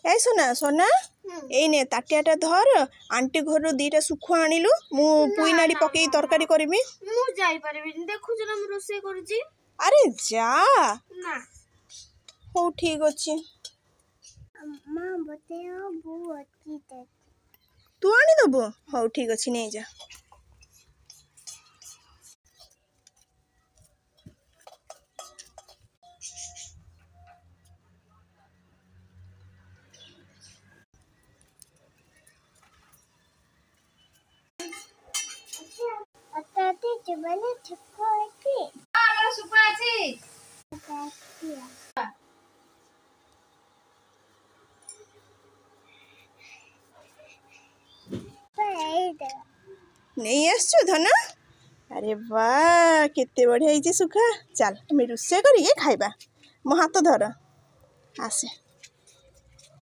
ए सोना सोना एने ताटियाटा धर आंटी घर दीटा सुखुआ आनिलु मु पुई नाड़ी पकई तरकारी करबी मु जाई परबी देखु जरा मु रोसे करजी। अरे जा ना हो ठीक अछि मां बतेओ बु अति ते तू आनी दबो हो ठीक अछि नै जा अताते जबने ठुको अछि हमरा सुपा अछि नहीं आसछु धन अरे वाह केते बढ़िया सुखा चल हमें रुसे करिए खाइबा मो हाथ धर आसे